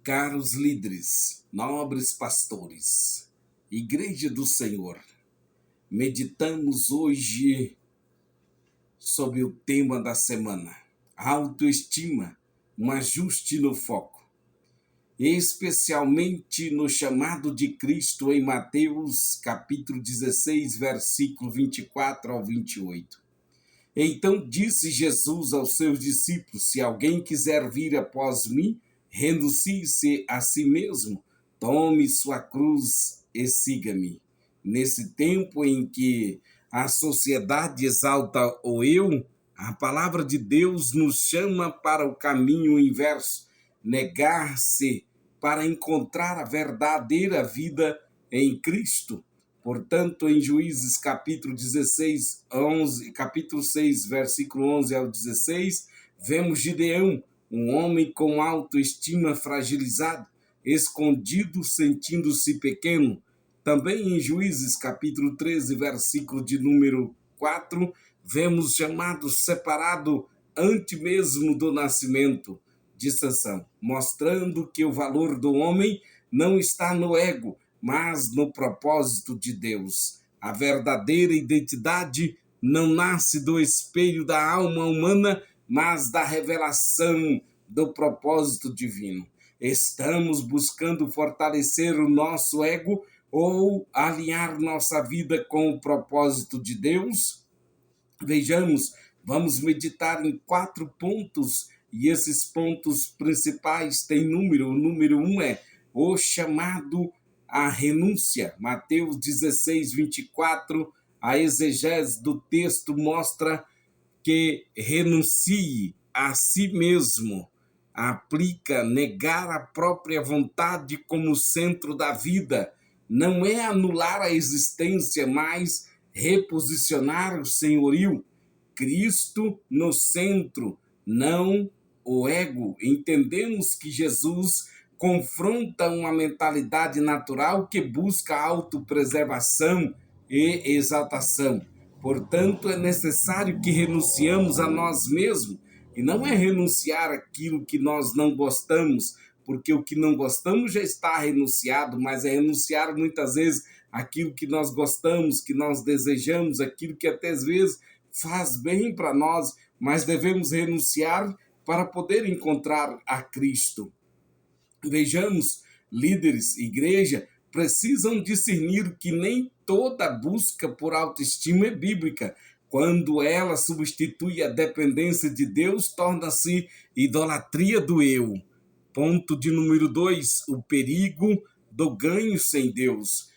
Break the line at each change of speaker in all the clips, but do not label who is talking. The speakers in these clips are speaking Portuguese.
Caros líderes, nobres pastores, Igreja do Senhor, meditamos hoje sobre o tema da semana, autoestima, um ajuste no foco, especialmente no chamado de Cristo em Mateus capítulo 16, versículo 24 ao 28. Então disse Jesus aos seus discípulos: se alguém quiser vir após mim, renuncie-se a si mesmo, tome sua cruz e siga-me. Nesse tempo em que a sociedade exalta o eu, a palavra de Deus nos chama para o caminho inverso, negar-se para encontrar a verdadeira vida em Cristo. Portanto, em Juízes capítulo 6, versículo 11 ao 16, vemos Gideão, um homem com autoestima fragilizado, escondido, sentindo-se pequeno. Também em Juízes capítulo 13, versículo de número 4, vemos chamado separado antes mesmo do nascimento de Sansão, mostrando que o valor do homem não está no ego, mas no propósito de Deus. A verdadeira identidade não nasce do espelho da alma humana, mas da revelação do propósito divino. Estamos buscando fortalecer o nosso ego ou alinhar nossa vida com o propósito de Deus? Vejamos, vamos meditar em 4 pontos, e esses pontos principais têm número. O número 1 é o chamado à renúncia. Mateus 16, 24, a exegese do texto mostra que renuncie a si mesmo, aplica negar a própria vontade como centro da vida. Não é anular a existência, mas reposicionar o senhorio. Cristo no centro, não o ego. Entendemos que Jesus confronta uma mentalidade natural que busca autopreservação e exaltação. Portanto, é necessário que renunciamos a nós mesmos, e não é renunciar aquilo que nós não gostamos, porque o que não gostamos já está renunciado, mas é renunciar muitas vezes aquilo que nós gostamos, que nós desejamos, aquilo que até às vezes faz bem para nós, mas devemos renunciar para poder encontrar a Cristo. Vejamos, líderes, igreja, precisam discernir que nem toda busca por autoestima é bíblica. Quando ela substitui a dependência de Deus, torna-se idolatria do eu. Ponto de número 2, o perigo do ganho sem Deus.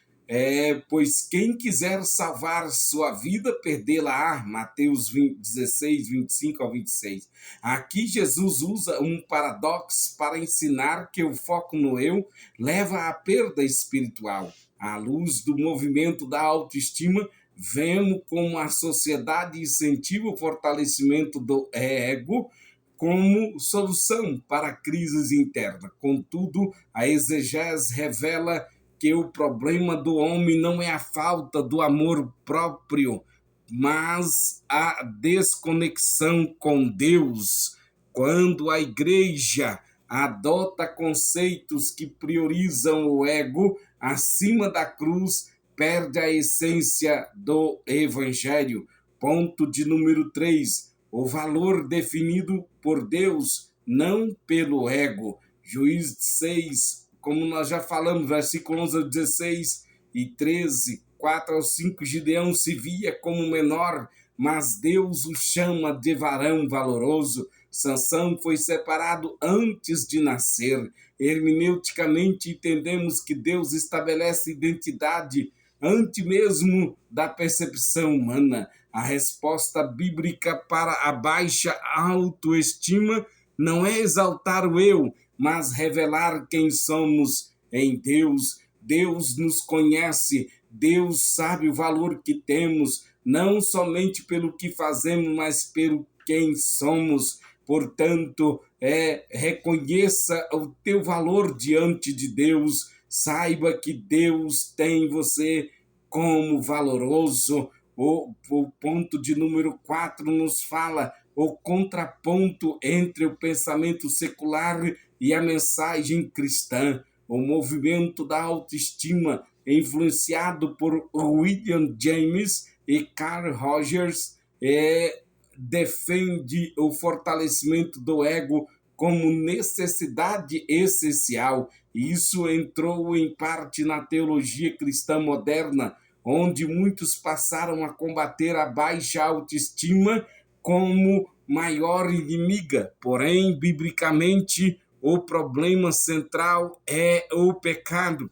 Pois quem quiser salvar sua vida, perdê-la-á. Mateus 16, 25 ao 26. Aqui Jesus usa um paradoxo para ensinar que o foco no eu leva à perda espiritual. À luz do movimento da autoestima, vemos como a sociedade incentiva o fortalecimento do ego como solução para crises internas. Contudo, a exegese revela que o problema do homem não é a falta do amor próprio, mas a desconexão com Deus. Quando a igreja adota conceitos que priorizam o ego acima da cruz, perde a essência do evangelho. Ponto de número 3, o valor definido por Deus, não pelo ego. Juízes 6, como nós já falamos, versículo 11 ao 16 e 13, 4 ao 5, Gideão se via como menor, mas Deus o chama de varão valoroso. Sansão foi separado antes de nascer. Hermeneuticamente, entendemos que Deus estabelece identidade antes mesmo da percepção humana. A resposta bíblica para a baixa autoestima não é exaltar o eu, mas revelar quem somos em Deus. Deus nos conhece, Deus sabe o valor que temos, não somente pelo que fazemos, mas pelo quem somos. Portanto, reconheça o teu valor diante de Deus, saiba que Deus tem você como valoroso. O ponto de número 4 nos fala o contraponto entre o pensamento secular e a mensagem cristã. O movimento da autoestima, influenciado por William James e Carl Rogers, defende o fortalecimento do ego como necessidade essencial. Isso entrou em parte na teologia cristã moderna, onde muitos passaram a combater a baixa autoestima como maior inimiga. Porém, biblicamente, o problema central é o pecado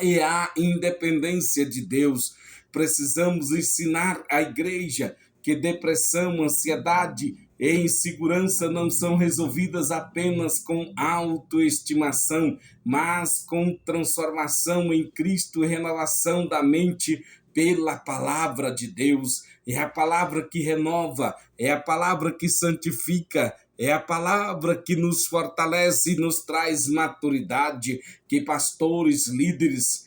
e a independência de Deus. Precisamos ensinar à igreja que depressão, ansiedade e insegurança não são resolvidas apenas com autoestimação, mas com transformação em Cristo e renovação da mente pela palavra de Deus. É a palavra que renova, é a palavra que santifica, é a palavra que nos fortalece e nos traz maturidade. Que pastores, líderes,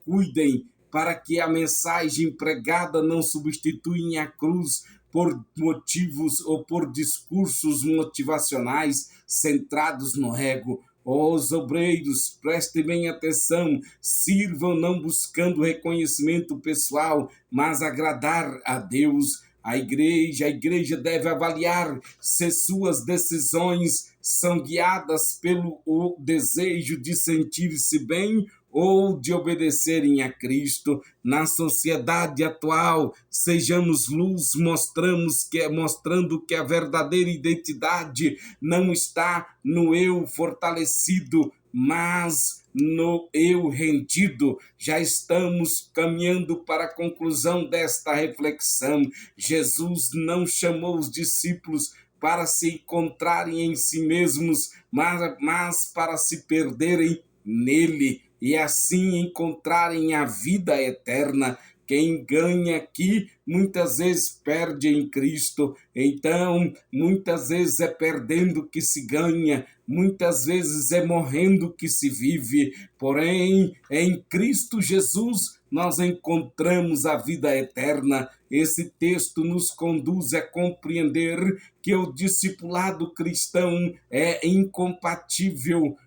cuidem para que a mensagem pregada não substituia a cruz por motivos ou por discursos motivacionais centrados no ego. Os obreiros, prestem bem atenção, sirvam não buscando reconhecimento pessoal, mas agradar a Deus. A igreja deve avaliar se suas decisões são guiadas pelo o desejo de sentir-se bem ou de obedecerem a Cristo. Na sociedade atual, sejamos luz, mostrando que a verdadeira identidade não está no eu fortalecido, mas no eu rendido. Já estamos caminhando para a conclusão desta reflexão. Jesus não chamou os discípulos para se encontrarem em si mesmos, mas para se perderem nele e assim encontrarem a vida eterna. Quem ganha aqui, muitas vezes perde em Cristo. Então, muitas vezes é perdendo que se ganha, muitas vezes é morrendo que se vive. Porém, em Cristo Jesus, nós encontramos a vida eterna. Esse texto nos conduz a compreender que o discipulado cristão é incompatível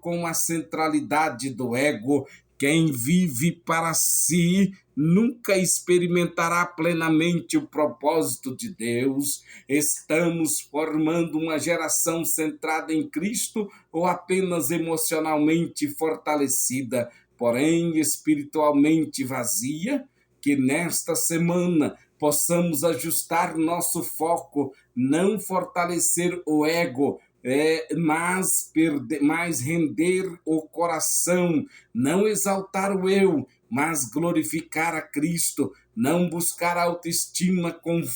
com a centralidade do ego. Quem vive para si nunca experimentará plenamente o propósito de Deus. Estamos formando uma geração centrada em Cristo ou apenas emocionalmente fortalecida, porém espiritualmente vazia? Que nesta semana possamos ajustar nosso foco, não fortalecer o ego, mas render o coração, não exaltar o eu, mas glorificar a Cristo, não buscar autoestima como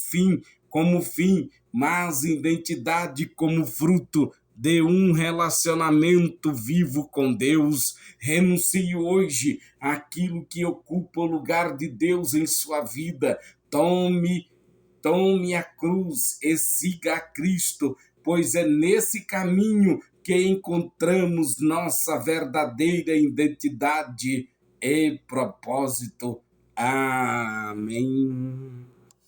fim, mas identidade como fruto de um relacionamento vivo com Deus. Renuncie hoje àquilo que ocupa o lugar de Deus em sua vida. Tome a cruz e siga a Cristo, pois é nesse caminho que encontramos nossa verdadeira identidade e propósito. Amém.